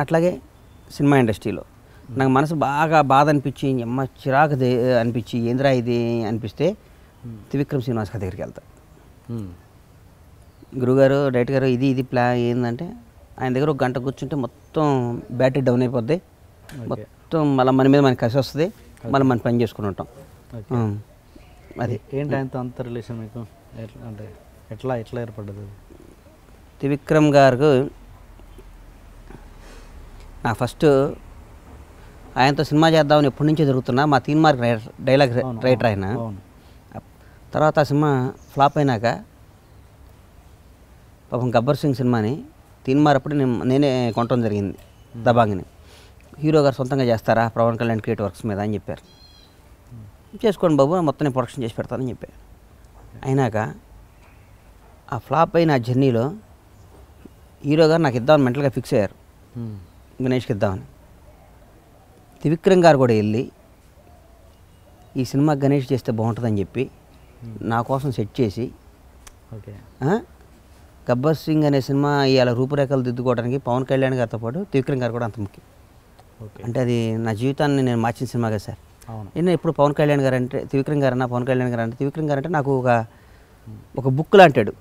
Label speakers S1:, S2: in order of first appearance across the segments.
S1: అట్లాగే సినిమా ఇండస్ట్రీలో నాకు మనసు బాగా బాధ అనిపించి అమ్మ చిరాకు అనిపించి ఏంద్రా ఇది అనిపిస్తే త్రివిక్రమ్ శ్రీనివాస్ గారి దగ్గరికి వెళ్తా. గురుగారు డైరెక్టర్ గారు ఇది ప్లాన్ ఏంటంటే ఆయన దగ్గర ఒక గంట కూర్చుంటే మొత్తం బ్యాటరీ డౌన్ అయిపోద్ది, మొత్తం మళ్ళీ మన మీద మనకి కసి వస్తుంది, మళ్ళీ మనం పని చేసుకుని ఉంటాం. అది
S2: ఏంటి ఆయనతో అంత రిలేషన్ మీకు అంటే ఎట్లా ఏర్పడ్డది?
S1: త్రివిక్రమ్ గారు నా ఫస్ట్ ఆయనతో సినిమా చేద్దామని ఎప్పటి నుంచో జరుగుతున్నా. మా తీన్ మార్క్ డైలాగ్ రైటర్ ఆయన. తర్వాత ఆ సినిమా ఫ్లాప్ అయినాక పాపం గబ్బర్ సింగ్ సినిమాని తీన్ మార్ అప్పుడు నేనే కొనటం జరిగింది దబాంగిని. హీరో గారు సొంతంగా చేస్తారా పవన్ కళ్యాణ్ క్రియేటివ్ వర్క్స్ మీద అని చెప్పారు. చేసుకోండి బాబు, మొత్తం నేను ప్రొడక్షన్ చేసి పెడతానని చెప్పారు. అయినాక ఆ ఫ్లాప్ అయిన జర్నీలో హీరో గారు నాకు ఇద్దామని మెంటల్గా ఫిక్స్ అయ్యారు, గణేష్కి ఇద్దామని. త్రివిక్రమ్ గారు కూడా వెళ్ళి ఈ సినిమా గణేష్ చేస్తే బాగుంటుందని చెప్పి నా కోసం సెట్ చేసి గబ్బర్ సింగ్ అనే సినిమా ఇవాళ రూపురేఖలు దిద్దుకోవడానికి పవన్ కళ్యాణ్ గారితో పాటు త్రివిక్రమ్ గారు కూడా అంత ముఖ్యం. అంటే అది నా జీవితాన్ని నేను మార్చిన సినిమా కదా సార్. నేను ఎప్పుడు పవన్ కళ్యాణ్ గారు అంటే త్రివిక్రమ్ గారు అన్న, పవన్ కళ్యాణ్ గారు అంటే త్రివిక్రమ్ గారు అంటే నాకు ఒక బుక్ లాంటాడు.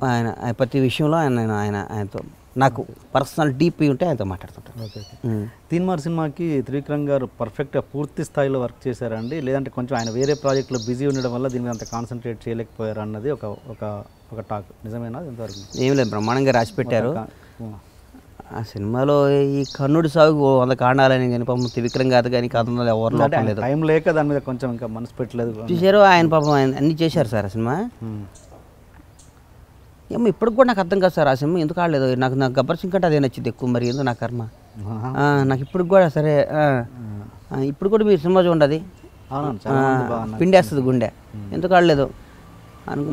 S1: ఆయన ప్రతి విషయంలో ఆయనతో నాకు పర్సనల్ డీప్ ఉంటే ఆయనతో మాట్లాడుతుంటాను.
S2: తీన్ మార్ సినిమాకి త్రివిక్రమ్ గారు పర్ఫెక్ట్గా పూర్తి స్థాయిలో వర్క్ చేశారండి, లేదంటే కొంచెం ఆయన వేరే ప్రాజెక్టులో బిజీ ఉండడం వల్ల దీని మీద అంత కాన్సన్ట్రేట్ చేయలేకపోయారు అన్నది ఒక టాక్, నిజమేనా? ఎంతవరకు?
S1: ఏం లేదు, బ్రహ్మాండంగా రాసి పెట్టారు. ఆ సినిమాలో ఈ కర్ణుడి సాగు 100 కాండాలని కానీ పాపం త్రివిక్రమ్ గారు కానీ కథలో ఎవరు లేదు,
S2: టైం లేక దాని మీద కొంచెం ఇంకా మనసు పెట్టలేదు.
S1: చూసారు ఆయన పాపం అన్నీ చేశారు సార్. ఆ సినిమా ఏమో ఇప్పటికి కూడా నాకు అర్థం కాదు సార్. ఆ సినిమా ఎందుకు ఆడలేదు, నాకు గబ్బర్ సింగ్ అంటే అదే నచ్చింది ఎక్కువ. మరి ఏందో నా కర్మ. నాకు ఇప్పటికి కూడా సరే, ఇప్పుడు కూడా మీరు సినిమా చూడండి, పిండేస్తుంది గుండె. ఎందుకు ఆడలేదు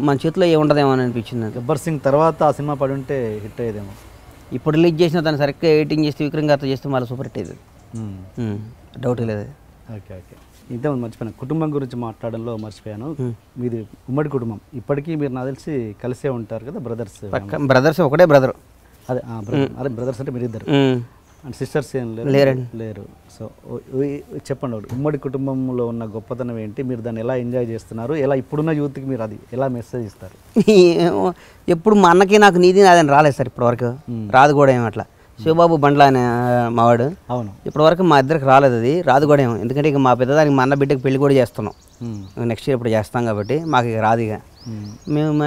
S1: మన చేతిలో ఏముండదేమో అని అనిపించింది.
S2: గబ్బర్ సింగ్ తర్వాత ఆ సినిమా పడి ఉంటే హిట్ అయ్యేదేమో.
S1: ఇప్పుడు రిలీజ్ చేసిన దాన్ని సరిగ్గా ఎడిటింగ్ చేస్తే విక్రమ్ గారితో చేస్తే మళ్ళీ సూపర్ హిట్ అయ్యేది, డౌట్ లేదు.
S2: ఓకే. ఇంతమంది మర్చిపోయాను, కుటుంబం గురించి మాట్లాడడంలో మర్చిపోయాను. మీది ఉమ్మడి కుటుంబం, ఇప్పటికీ మీరు నాకు తెలిసి కలిసే ఉంటారు కదా?
S1: బ్రదర్స్ ఒకటే బ్రదర్.
S2: అదే బ్రదర్స్ అంటే మీరు ఇద్దరు, అండ్ సిస్టర్స్ ఏం లేరు. సో చెప్పండి, ఉమ్మడి కుటుంబంలో ఉన్న గొప్పతనం ఏంటి, మీరు దాన్ని ఎలా ఎంజాయ్ చేస్తున్నారు, ఎలా ఇప్పుడున్న యూత్కి మీరు అది ఎలా మెసేజ్ ఇస్తారు?
S1: ఎప్పుడు మా అన్నకి నాకు నీది నాదని రాలేదు సార్ ఇప్పటివరకు, రాదు కూడా ఏమో. అట్లా శివబాబు బండ్ల అనే మావాడు,
S2: అవును,
S1: ఇప్పటివరకు మా ఇద్దరికి రాలేదు, అది రాదు కూడా ఏమో. ఎందుకంటే ఇక మా పెద్దదానికి మా అన్న బిడ్డకి పెళ్లి కూడా చేస్తున్నాం, నెక్స్ట్ ఇయర్ ఇప్పుడు చేస్తాం కాబట్టి మాకు ఇక రాదు. ఇక మేము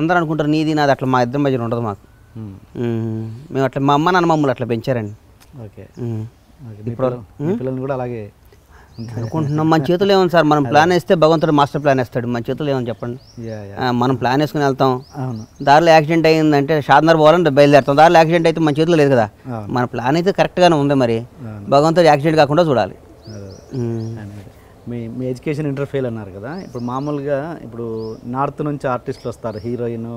S1: అందరూ అనుకుంటారు నీది నాది, అట్లా మా ఇద్దరి మధ్యన ఉండదు మాకు. మేము అట్లా మా అమ్మ నాన్న మమ్మల్ని అట్లా పెంచారండి.
S2: ఓకే. ఇప్పుడు పిల్లల్ని కూడా అలాగే
S1: అనుకుంటున్నాం. మన చేతులు ఏమని సార్, మనం ప్లాన్ వేస్తే భగవంతుడు మాస్టర్ ప్లాన్ వేస్తాడు. మన చేతులు ఏమని చెప్పండి, మనం ప్లాన్ వేసుకుని వెళ్తాం. దారిలో యాక్సిడెంట్ అయిందంటే షాద్నగర్ పోవాలని బయలుదేరుతాం, దారిలో యాక్సిడెంట్ అయితే మన చేతిలో లేదు కదా. మన ప్లాన్ అయితే కరెక్ట్గానే ఉంది, మరి భగవంతుడు యాక్సిడెంట్ కాకుండా చూడాలి.
S2: మీ ఎడ్యుకేషన్ ఇంటర్ ఫెయిల్ అన్నారు కదా, ఇప్పుడు మామూలుగా ఇప్పుడు నార్త్ నుంచి ఆర్టిస్టులు వస్తారు, హీరోయిన్,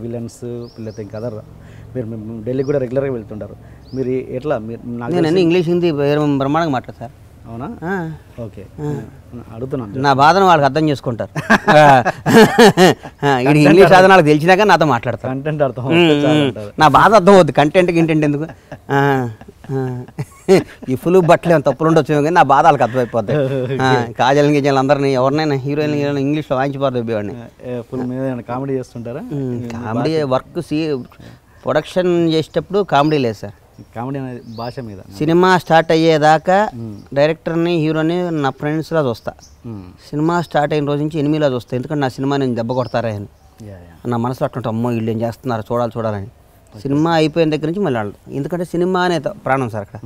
S2: విలన్స్, పిల్లలతో ఇంకా అదర్. మీరు ఢిల్లీ కూడా రెగ్యులర్గా వెళ్తుంటారు, మీరు ఎట్లా?
S1: నేను ఇంగ్లీష్ హిందీ బ్రహ్మాండంగా మాట్లాడతాను సార్.
S2: అవునా? ఓకే, అడుగుతున్నాను.
S1: నా బాధను వాళ్ళకి అర్థం చేసుకుంటారు. ఇది ఇంగ్లీష్ సాధన వాళ్ళకి తెలిసినాక నాతో మాట్లాడతారు.
S2: కంటెంట్ అర్థం,
S1: నా బాధ అర్థం అవుద్ది, కంటెంట్ ఎందుకు. ఈ ఫుల్ బట్టలు ఏమైనా తప్పులు ఉండొచ్చు కానీ నా బాధ వాళ్ళకి అర్థమైపోద్ది. కాజల్ గిజల్ అందరినీ ఎవరినైనా హీరోయిన్ ఇంగ్లీష్లో వాయించిపోతుంది వాడిని.
S2: ఫుల్ మీద కామెడీ చేస్తుంటారా?
S1: కామెడీ వర్క్ ప్రొడక్షన్ చేసేటప్పుడు కామెడీ లేదు సార్.
S2: కామెడీ అనేది భాష మీద.
S1: సినిమా స్టార్ట్ అయ్యేదాకా డైరెక్టర్ని హీరోని నా ఫ్రెండ్స్లా చూస్తా, సినిమా స్టార్ట్ అయిన రోజు నుంచి ఎనిమిదిలా చూస్తా. ఎందుకంటే నా సినిమా నేను దెబ్బ కొడతారా అని నా మనసులో అట్లా అమ్మో వీళ్ళు ఏం చేస్తున్నారు చూడాలని. సినిమా అయిపోయిన దగ్గర నుంచి మళ్ళీ వాళ్ళు, ఎందుకంటే సినిమా అనే ప్రాణం సార్ అక్కడ.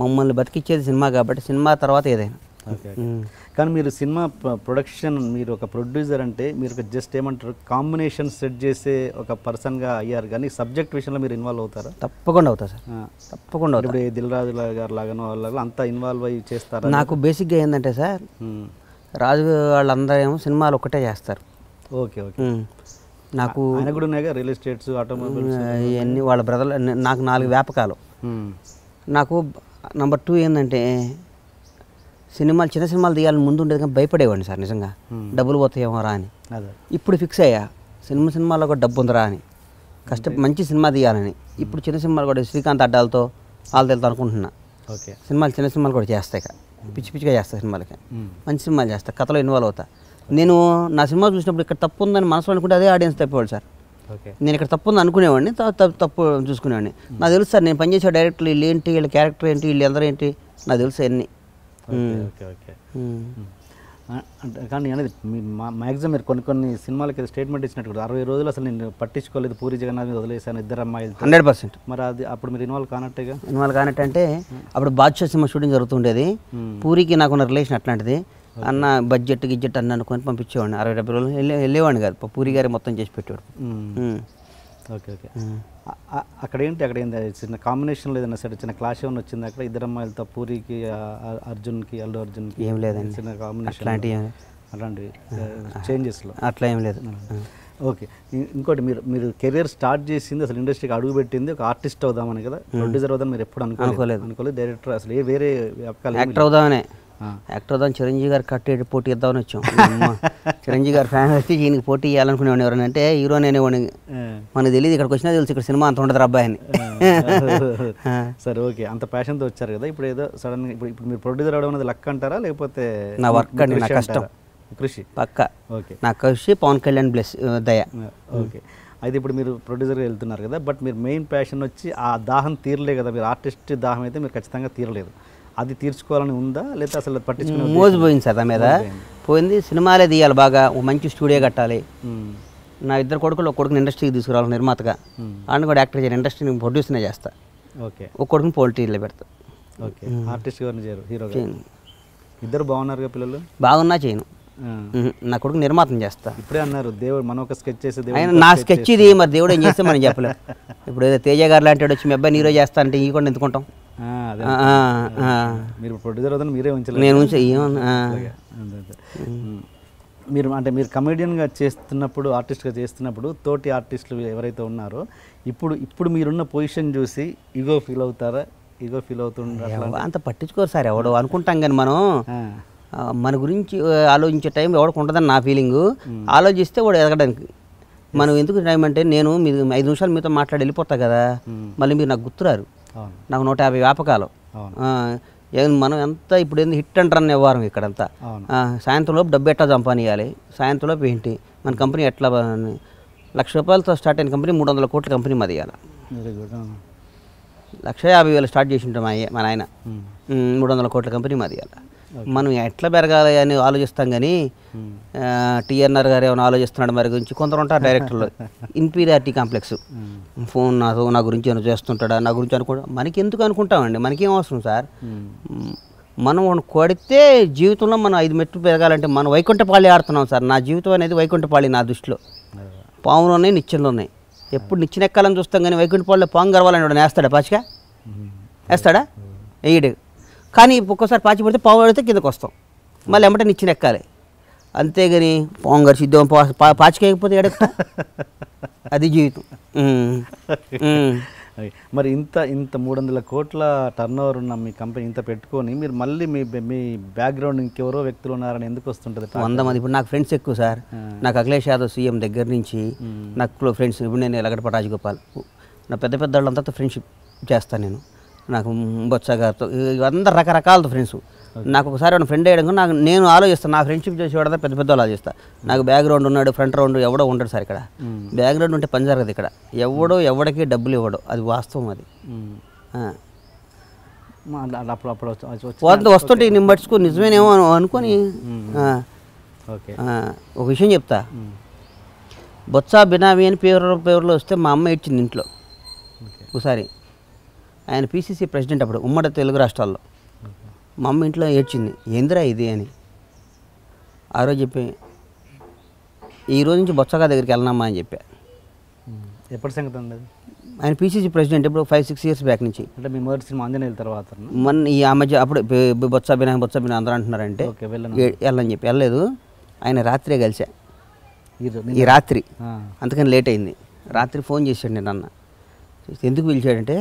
S1: మమ్మల్ని బతికిచ్చేది సినిమా కాబట్టి సినిమా తర్వాత ఏదైనా.
S2: కానీ మీరు సినిమా ప్రొడక్షన్, మీరు ఒక ప్రొడ్యూసర్ అంటే మీరు జస్ట్ ఏమంటారు కాంబినేషన్ సెట్ చేసే ఒక పర్సన్గా అయ్యారు, కానీ సబ్జెక్ట్ విషయంలో మీరు ఇన్వాల్వ్ అవుతారా?
S1: తప్పకుండా అవుతా సార్, తప్పకుండా అవుతా.
S2: ఇప్పుడు దిల్ రాజు గారు లాగానో వాళ్ళ అంతా ఇన్వాల్వ్ అయ్యి చేస్తారా?
S1: నాకు బేసిక్గా ఏంటంటే సార్, రాజు వాళ్ళందరూ ఏమో సినిమాలు ఒక్కటే చేస్తారు.
S2: Okay okay.
S1: నాకు
S2: ఆయన కూడా ఉన్నాయిగా, రియల్ ఎస్టేట్స్, ఆటోమొబైల్స్,
S1: ఇవన్నీ వాళ్ళ బ్రదర్లు. నాకు 4 వ్యాపకాలు. నాకు నెంబర్ 2 ఏంటంటే సినిమాలు, చిన్న సినిమాలు తీయాలని ముందు ఉండేది కానీ భయపడేవాడిని సార్ నిజంగా, డబ్బులు పోతాయేమో రా అని. ఇప్పుడు ఫిక్స్ అయ్యా సినిమాలో కూడా డబ్బు ఉందిరా అని. మంచి సినిమా తీయాలని. ఇప్పుడు చిన్న సినిమాలు కూడా శ్రీకాంత్ అడ్డాలతో వాళ్ళతో అనుకుంటున్నా.
S2: ఓకే,
S1: చిన్న సినిమాలు కూడా చేస్తాయి, పిచ్చి పిచ్చిగా చేస్తా సినిమాలకి, మంచి సినిమాలు చేస్తా, కథలో ఇన్వాల్వ్ అవుతా. నేను నా సినిమా చూసినప్పుడు ఇక్కడ తప్పు ఉందని మనసులో అనుకుంటే అదే ఆడియన్స్ తప్పేవాళ్ళు సార్.
S2: ఓకే,
S1: నేను ఇక్కడ తప్పు ఉంది అనుకునేవాడిని, తప్పు చూసుకునేవాడిని. నాకు తెలుసు సార్, నేను పనిచేసే డైరెక్టర్లు వీళ్ళు ఏంటి, వీళ్ళ క్యారెక్టర్ ఏంటి, వీళ్ళు అందరూ ఏంటి, నాకు తెలుసు అన్నీ.
S2: Okay, okay. అంటే కానీ అనేది మ్యాక్సిమం మీరు కొన్ని సినిమాలకి స్టేట్మెంట్ ఇచ్చినట్టు 60 రోజులు అసలు నేను పట్టించుకోలేదు, పూరి జగన్నాథ్ మీద వదిలేసాను, 2 అమ్మాయిలు.
S1: 100%.
S2: మరి అది అప్పుడు మీరు ఇన్వాల్వ్ కానట్టేగా.
S1: ఇన్వాల్వ్ కానట్టంటే అప్పుడు బాద్షా సినిమా షూటింగ్ జరుగుతుండేది. పూరికి నాకున్న రిలేషన్ అట్లాంటిది. అన్న బడ్జెట్ గిడ్జెట్ అన్న అనుకొని పంపించేవాడిని. 60-70 రోజులు వెళ్ళేవాడిని కాదు, పూరి గారి మొత్తం చేసి పెట్టేవాడు.
S2: Okay, okay. అక్కడ ఏంది చిన్న కాంబినేషన్లో ఏదైనా సరే చిన్న క్లాష్ ఏమైనా వచ్చింది అక్కడ 2 అమ్మాయిలతో, పూరికి అర్జున్కి, అల్లు అర్జున్కి?
S1: ఏం లేదండి,
S2: చిన్న కాంబినేషన్ అలాంటి చేంజెస్లో
S1: అట్లా ఏం లేదు.
S2: ఓకే. ఇంకోటి మీరు కెరీర్ స్టార్ట్ చేసింది అసలు ఇండస్ట్రీకి అడుగు పెట్టింది ఒక ఆర్టిస్ట్ అవుదామని కదా, ప్రొడ్యూసర్ అవుదాం మీరు ఎప్పుడు అనుకోలేదు, డైరెక్టర్ అసలు వేరే
S1: యాక్టర్ అవుదామనే. యాక్టర్ అవుదాం చిరంజీవి గారు కట్టేటి పోటీ ఇద్దామని వచ్చాం. చిరంజీవి గారు ఫ్యాన్ వచ్చి ఈయనకి పోటీ ఇవ్వాలనుకునేవాడిని. ఎవరైనా అంటే హీరో అనేవాడిని. మనకు తెలియదు, ఇక్కడికి వచ్చినా తెలుసు ఇక్కడ సినిమా అంత ఉండదు అబ్బాయి అని.
S2: సరే, ఓకే. అంత ప్యాషన్తో వచ్చారు కదా, ఇప్పుడు ఏదో సడన్గా ఇప్పుడు మీరు ప్రొడ్యూసర్ అవడం అనేది లక్ అంటారా లేకపోతే
S1: నా వర్క్ అండి, నా కష్టం,
S2: కృషి?
S1: పక్క.
S2: ఓకే,
S1: నా కృషి, పవన్ కళ్యాణ్ దయ.
S2: ఓకే. అయితే ఇప్పుడు మీరు ప్రొడ్యూసర్గా వెళ్తున్నారు కదా, బట్ మీరు మెయిన్ ప్యాషన్ వచ్చి ఆ దాహం తీరలే కదా, మీరు ఆర్టిస్ట్ దాహం అయితే మీరు ఖచ్చితంగా తీరలేదు. అది తీర్చుకోవాలని ఉందా లేదా అసలు పట్టించుకుని
S1: మోసపోయింది సార్ దాని మీద పోయింది. సినిమాలే తీయాలి, బాగా ఒక మంచి స్టూడియో కట్టాలి. నా 2 కొడుకులు, ఒక కొడుకుని ఇండస్ట్రీకి తీసుకురావాలి నిర్మాతగా, ఆయన కూడా యాక్టర్ చేయాలి, ఇండస్ట్రీని ప్రొడ్యూస్నే చేస్తా.
S2: ఓకే,
S1: ఒక కొడుకుని పోల్ట్రీలో పెడతా.
S2: ఓకే, ఆర్టిస్ట్ గారిని చేయరు, హీరోగా. ఇద్దరు బాగున్నారుగా పిల్లలు?
S1: బాగున్నా చేయను, నా కొడుకు నిర్మాతం చేస్తా.
S2: ఇప్పుడే అన్నారు దేవుడు మనం ఒక స్కెచ్ చేసే
S1: ఆయన నా స్కెచ్ ఇది, మరి దేవుడు ఏం చేస్తే మనం చెప్పలేం. ఇప్పుడు ఏదో తేజ గారు లాంటి వచ్చి మీ అబ్బాయి హీరో చేస్తా అంటే ఈ కూడా ఎందుకుంటాం.
S2: మీరు ప్రొడ్యూసర్ అవుతాను మీరే ఉంచలేదు,
S1: నేను
S2: మీరు అంటే మీరు కమెడియన్గా చేస్తున్నప్పుడు, ఆర్టిస్ట్గా చేస్తున్నప్పుడు తోటి ఆర్టిస్టులు ఎవరైతే ఉన్నారో ఇప్పుడు మీరున్న పొజిషన్ చూసి ఈగో ఫీల్ అవుతారా? ఈగో ఫీల్ అవుతుంటారా?
S1: అంత పట్టించుకోరు సార్, ఎవడో అనుకుంటాం కానీ మనం మన గురించి ఆలోచించే టైం ఎవరికి ఉంటుందని నా ఫీలింగు. ఆలోచిస్తే వాడు ఎదగడానికి మనం ఎందుకు టైం అంటే, నేను మీరు 5 నిమిషాలు మీతో మాట్లాడి వెళ్ళిపోతా కదా, మళ్ళీ మీరు నాకు గుర్తురారు. నాకు 150 వ్యాపకాలు. మనం ఎంత ఇప్పుడు ఏంది హిట్ అండ్ రన్ ఇవ్వరం ఇక్కడంతా. సాయంత్రంలోపు డబ్బు ఎట్లా సంపాదించాలి, సాయంత్రంలోపు ఏంటి మన కంపెనీ ఎట్లా, 1,00,000 రూపాయలతో స్టార్ట్ అయిన కంపెనీ 300 కోట్ల కంపెనీ మాది ఇవ్వాలి. 1,50,000 స్టార్ట్ చేసి ఉంటాం మా నాయన, 300 కోట్ల కంపెనీ మాది ఇవ్వాలి. మనం ఎట్లా పెరగాలి అని ఆలోచిస్తాం కానీ టీఎన్ఆర్ గారు ఏమైనా ఆలోచిస్తున్నాడు మరి గురించి. కొందరు ఉంటారు డైరెక్టర్లు ఇన్ఫీరియారిటీ కాంప్లెక్స్, ఫోన్ నా గురించి ఏమైనా చేస్తుంటాడా, నా గురించి మనకి ఎందుకు అనుకుంటామండి, మనకేం అవసరం సార్. మనం కొడితే జీవితంలో మనం 5 మెట్లు పెరగాలంటే మనం వైకుంఠపాళి ఆడుతున్నాం సార్. నా జీవితం అనేది వైకుంఠపాళి నా దృష్టిలో. పాములు ఉన్నాయి, నిచ్చెనలు ఉన్నాయి. ఎప్పుడు నిచ్చెన ఎక్కాలని చూస్తాం కానీ వైకుంఠపాళిలో పాము గర్వాలని వాడు వేస్తాడా, పాచిగా వేస్తాడా? వేయడు. కానీ ఒక్కోసారి పాచి పడితే పాము పడితే కిందకు వస్తాం, మళ్ళీ ఎమ్మటే నిచ్చెన ఎక్కాలి. అంతేగాని పాము గారు సిద్ధం పాచికేయకపోతే ఎడెక్తా, అది జీవితం.
S2: మరి ఇంత 300 కోట్ల టర్న్ ఓవర్ ఉన్న మీ కంపెనీ ఇంత పెట్టుకొని మీరు మళ్ళీ మీ బ్యాక్గ్రౌండ్ ఇంకెవరో వ్యక్తులు ఉన్నారని ఎందుకు వస్తుంటుంది?
S1: 100 మంది. ఇప్పుడు నాకు ఫ్రెండ్స్ ఎక్కువ సార్. నాకు అఖిలేష్ యాదవ్ సీఎం దగ్గర నుంచి నాకు ఫ్రెండ్స్. ఇప్పుడు నేను ఎలగడప రాజగోపాల్, నా పెద్ద వాళ్ళంతా ఫ్రెండ్షిప్ చేస్తాను నేను. నాకు బొత్స గారితో అందరు రకరకాలతో ఫ్రెండ్స్. నాకు ఒకసారి ఒక ఫ్రెండ్ అయ్యడం నాకు నేను ఆలోచిస్తాను, నా ఫ్రెండ్షిప్ చేసి వాడదా పెద్ద ఆలోచిస్తాను. నాకు బ్యాక్గ్రౌండ్ ఉన్నాడు, ఫ్రంట్ రౌండ్ ఎవడో ఉంటాడు సార్. ఇక్కడ బ్యాక్గ్రౌండ్ ఉంటే పని జరగదు. ఇక్కడ ఎవడికి డబ్బులు ఇవ్వడు, అది వాస్తవం. అది వస్తుంటే నేను పట్టుకో నిజమేనేమో అనుకొని. ఒక విషయం చెప్తా, బొత్స బినామీ అని పేరులో వస్తే మా అమ్మ ఇచ్చింది ఇంట్లో ఒకసారి. ఆయన పీసీసీ ప్రెసిడెంట్ అప్పుడు ఉమ్మడి తెలుగు రాష్ట్రాల్లో. మా అమ్మ ఇంట్లో ఏడ్చింది, ఏందిరా ఇది అని. ఆ రోజు చెప్పి ఈ రోజు నుంచి బొత్సగా దగ్గరికి వెళ్ళనమ్మా అని చెప్పా.
S2: ఎప్పటి సంగతి ఉండదు?
S1: ఆయన పీసీసీ ప్రెసిడెంట్ ఇప్పుడు 5-6 ఇయర్స్ బ్యాక్ నుంచి.
S2: అంటే మీ మొదటి సినిమా ఆంజనేయుల తర్వాత
S1: ఈ ఆ మధ్య అప్పుడు బొత్స బినా అందరూ అంటున్నారంటే వెళ్ళని చెప్పి వెళ్ళలేదు. ఆయన రాత్రే కలిసా, ఈ రాత్రి. అందుకని లేట్ అయింది. రాత్రి ఫోన్ చేశాడు నేను అన్న. ఎందుకు పిలిచాడంటే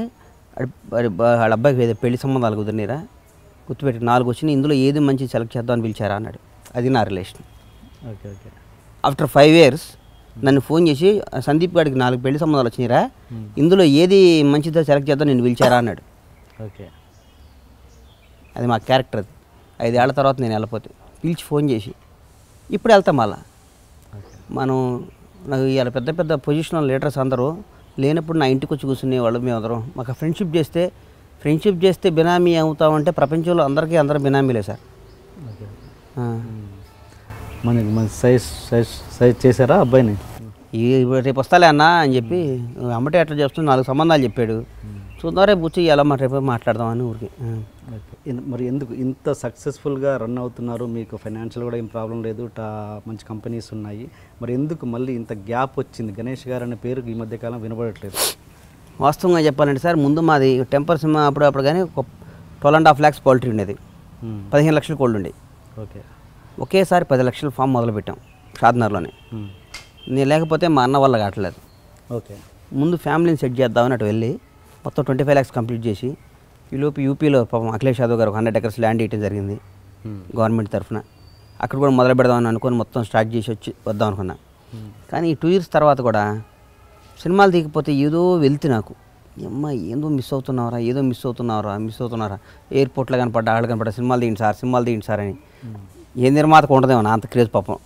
S1: వాళ్ళ అబ్బాయికి ఏదో పెళ్లి సంబంధాలు కుదిరినరా, గుర్తుపెట్టి 4 వచ్చినాయి, ఇందులో ఏది మంచి సెలెక్ట్ చేద్దామని పిలిచారా అన్నాడు. అది నా relation.
S2: Okay, okay.
S1: After 5 years నన్ను ఫోన్ చేసి సందీప్ గారికి 4 పెళ్లి సంబంధాలు వచ్చినాయిరా, ఇందులో ఏది మంచిదో సెలెక్ట్ చేద్దాం నేను పిలిచారా అన్నాడు.
S2: ఓకే,
S1: అది మా క్యారెక్టర్. అది 5 ఏళ్ల తర్వాత నేను వెళ్ళిపోతే పిలిచి ఫోన్ చేసి ఇప్పుడు వెళ్తాం మళ్ళా. మనం నాకు ఇవాళ పెద్ద పెద్ద పొజిషనల్ లీడర్స్ అందరూ లేనప్పుడు నా ఇంటికి వచ్చి కూర్చునేవాళ్ళు. మేమందరం మాకు ఫ్రెండ్షిప్ చేస్తే బినామీ అవుతామంటే ప్రపంచంలో అందరూ బినామీలే సార్.
S2: ఓకే, మన సైజ్ చేశారా అబ్బాయిని?
S1: రేపు వస్తాలే అన్న అని చెప్పి అమ్మటే అట్లా చేస్తూ 4 సంబంధాలు చెప్పాడు. చూద్దాం రేపు కూర్చొని ఎలా రేపు మాట్లాడదామని ఊరికి.
S2: మరి ఎందుకు ఇంత సక్సెస్ఫుల్గా రన్ అవుతున్నారు? మీకు ఫైనాన్షియల్ కూడా ఏం ప్రాబ్లం లేదు, మంచి కంపెనీస్ ఉన్నాయి, మరి ఎందుకు మళ్ళీ ఇంత గ్యాప్ వచ్చింది? గణేష్ గారు అనే పేరు ఈ మధ్యకాలం వినబడట్లేదు.
S1: వాస్తవంగా చెప్పాలంటే సార్, ముందు మాది టెంపర్ సినిమా అప్పుడు కానీ 12.5 lakhs పౌల్ట్రీ ఉండేది, 15 లక్షల కోళ్ళు ఉండేవి.
S2: ఓకే,
S1: ఒకేసారి 10 లక్షల ఫామ్ మొదలుపెట్టాం షాద్నగర్లోనే. నేను లేకపోతే మా అన్న వల్ల కావట్లేదు.
S2: ఓకే,
S1: ముందు ఫ్యామిలీని సెట్ చేద్దామని అటు వెళ్ళి మొత్తం 25 lakhs కంప్లీట్ చేసి, ఈలోపు యూపీలో పాపం అఖిలేష్ యాదవ్ గారు 100 acres ల్యాండ్ ఇవ్వడం జరిగింది గవర్నమెంట్ తరఫున. అక్కడ కూడా మొదలు పెడదామని అనుకొని మొత్తం స్టార్ట్ చేసి వద్దాం అనుకున్నా. కానీ ఈ 2 years తర్వాత కూడా సినిమాలు దిగిపోతే ఏదో వెళ్తే నాకు ఏందో మిస్ అవుతున్నారా ఎయిర్పోర్ట్లో కనపడ్డా ఆళ్ళు కనపడ్డా సినిమాలు తీయండి సార్ అని. ఏ నిర్మాతకు ఉండదేమో నా అంత క్రేజ్ పాపం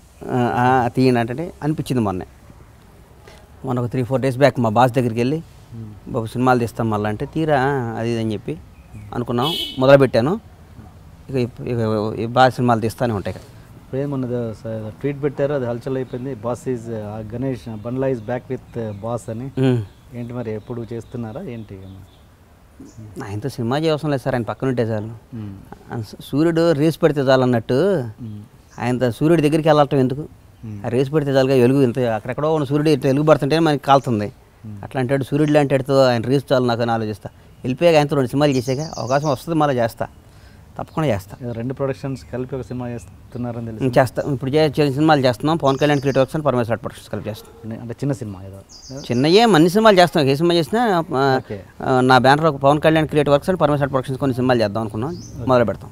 S1: తీయండి అంటే అనిపించింది. మొన్న ఒక 3-4 days బ్యాక్ మా బాస్ దగ్గరికి వెళ్ళి బాబు సినిమాలు తీస్తాం మళ్ళీ అంటే తీరా అది అని చెప్పి అనుకున్నాం, మొదలుపెట్టాను. ఇక బాగా సినిమాలు తీస్తూనే ఉంటాయి.
S2: ఇప్పుడు ఏమన్నది ట్వీట్ పెట్టారు, అది హల్చల్ అయిపోయింది. Boss is Ganesh Bandla is back with boss అని. ఏంటి మరి ఎప్పుడు చేస్తున్నారా ఏంటి?
S1: ఆయనతో సినిమా చేయవసరం లేదు సార్, ఆయన పక్కన ఉంటే చాలు. సూర్యుడు రేసు పెడితే చాలు అన్నట్టు ఆయనతో సూర్యుడి దగ్గరికి వెళ్ళటం ఎందుకు? ఆ రేసు పెడితే చాలుగా వెలుగు ఇంత అక్కడెక్కడో ఉన్న సూర్యుడు వెలుగు పడుతుంటే మనకి కాలుతుంది. అట్లా అంటాడు సూర్యుడు లాంటితో ఆయన రేసు చాలు నాకు అని ఆలోచిస్తా. వెళ్ళిపోయాక ఆయనతో 2 సినిమాలు చేసాక అవకాశం వస్తుంది, మళ్ళీ చేస్తా, తప్పకుండా చేస్తా.
S2: 2 ప్రొడక్షన్స్ కలిపి ఒక సినిమా చేస్తున్నారని తెలిసి
S1: చేస్తాం. ఇప్పుడు సినిమాలు చేస్తున్నాం. పవన్ కళ్యాణ్ క్రియేటివ్ వర్క్స్ అని పరమేశ్వర ఆర్ట్ ప్రొడక్షన్స్ కలిపి చేస్తాం.
S2: అంటే చిన్న సినిమా ఏదో
S1: చిన్నయే అన్ని సినిమాలు చేస్తాం. ఏ సినిమా చేసినా నా banner Pawan Kalyan creative works అని పరమేశ్వర ఆర్ట్ ప్రొడక్షన్స్ కొన్ని సినిమాలు చేద్దాం అనుకున్నాం, మొదలు పెడతాం.